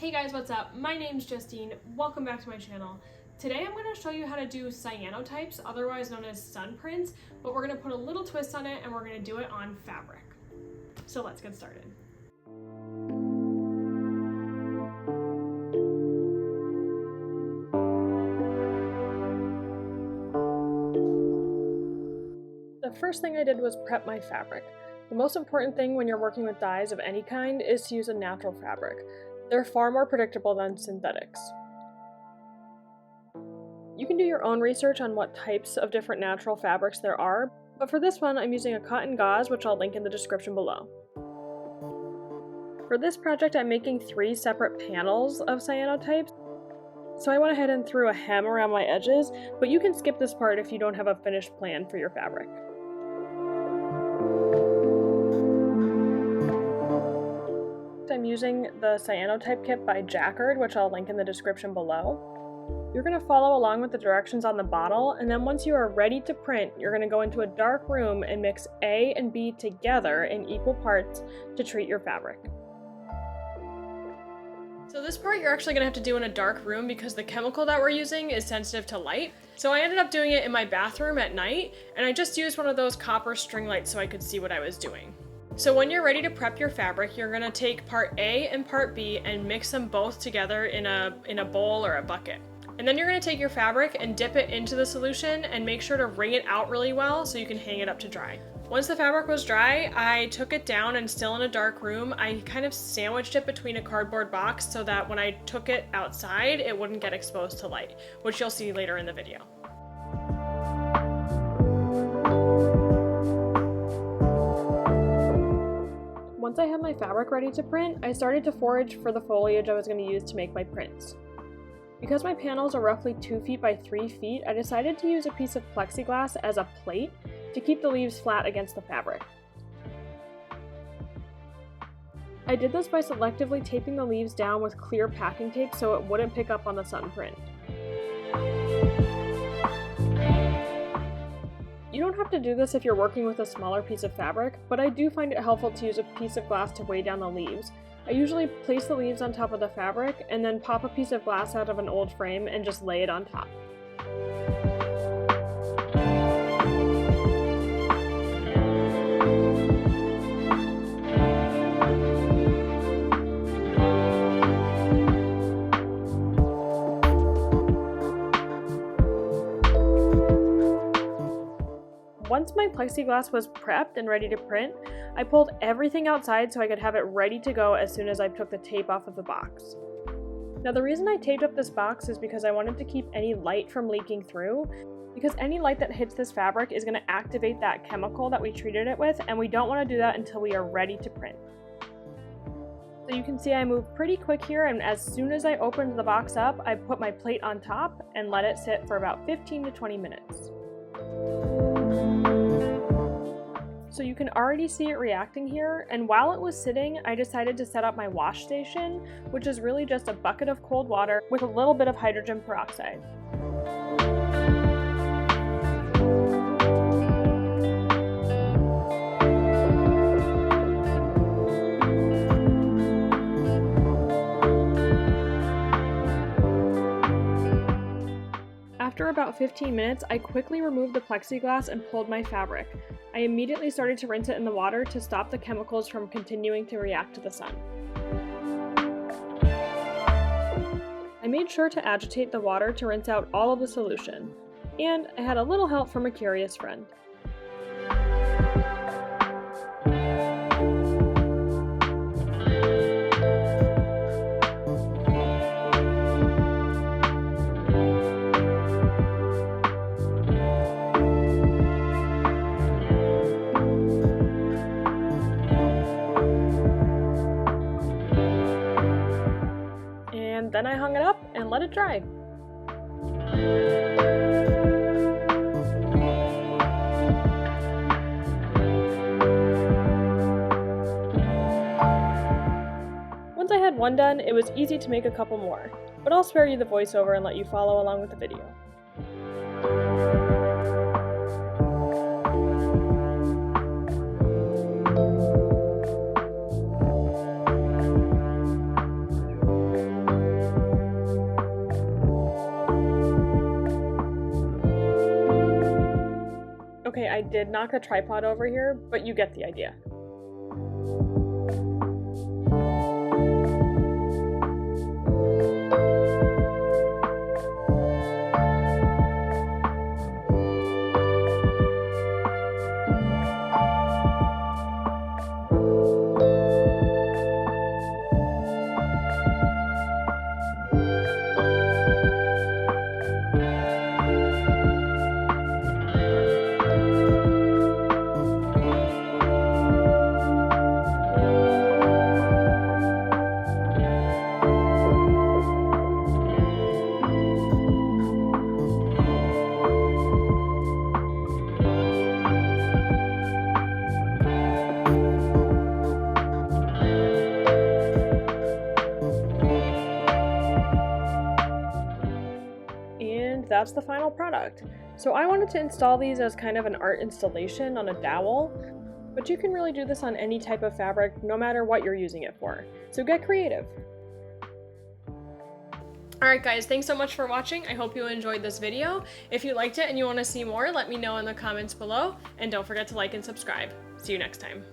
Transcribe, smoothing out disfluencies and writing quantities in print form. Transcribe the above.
Hey guys, what's up? My name's Justine. Welcome back to my channel. Today I'm going to show you how to do cyanotypes, otherwise known as sun prints, but we're going to put a little twist on it and we're going to do it on fabric. So let's get started. The first thing I did was prep my fabric. The most important thing when you're working with dyes of any kind is to use a natural fabric. They're far more predictable than synthetics. You can do your own research on what types of different natural fabrics there are, but for this one I'm using a cotton gauze, which I'll link in the description below. For this project I'm making 3 separate panels of cyanotypes, so I went ahead and threw a hem around my edges, but you can skip this part if you don't have a finished plan for your fabric. I'm using the Cyanotype kit by Jacquard, which I'll link in the description below. You're going to follow along with the directions on the bottle, and then once you are ready to print, you're going to go into a dark room and mix A and B together in equal parts to treat your fabric. So this part you're actually going to have to do in a dark room because the chemical that we're using is sensitive to light. So I ended up doing it in my bathroom at night, and I just used one of those copper string lights so I could see what I was doing. So when you're ready to prep your fabric, you're going to take part A and part B and mix them both together in a bowl or a bucket. And then you're going to take your fabric and dip it into the solution and make sure to wring it out really well so you can hang it up to dry. Once the fabric was dry, I took it down, and still in a dark room, I kind of sandwiched it between a cardboard box so that when I took it outside, it wouldn't get exposed to light, which you'll see later in the video. Once I had my fabric ready to print, I started to forage for the foliage I was going to use to make my prints. Because my panels are roughly 2 feet by 3 feet, I decided to use a piece of plexiglass as a plate to keep the leaves flat against the fabric. I did this by selectively taping the leaves down with clear packing tape so it wouldn't pick up on the sun print. You don't have to do this if you're working with a smaller piece of fabric, but I do find it helpful to use a piece of glass to weigh down the leaves. I usually place the leaves on top of the fabric and then pop a piece of glass out of an old frame and just lay it on top. Once my plexiglass was prepped and ready to print, I pulled everything outside so I could have it ready to go as soon as I took the tape off of the box. Now the reason I taped up this box is because I wanted to keep any light from leaking through, because any light that hits this fabric is going to activate that chemical that we treated it with, and we don't want to do that until we are ready to print. So you can see I moved pretty quick here, and as soon as I opened the box up, I put my plate on top and let it sit for about 15 to 20 minutes. So you can already see it reacting here, and while it was sitting, I decided to set up my wash station, which is really just a bucket of cold water with a little bit of hydrogen peroxide. After about 15 minutes, I quickly removed the plexiglass and pulled my fabric. I immediately started to rinse it in the water to stop the chemicals from continuing to react to the sun. I made sure to agitate the water to rinse out all of the solution, and I had a little help from a curious friend. Then I hung it up and let it dry. Once I had one done, it was easy to make a couple more, but I'll spare you the voiceover and let you follow along with the video. did knock the tripod over here, but you get the idea. That's the final product. So I wanted to install these as kind of an art installation on a dowel, but you can really do this on any type of fabric, no matter what you're using it for. So get creative. Alright guys, thanks so much for watching. I hope you enjoyed this video. If you liked it and you want to see more, let me know in the comments below, and don't forget to like and subscribe. See you next time.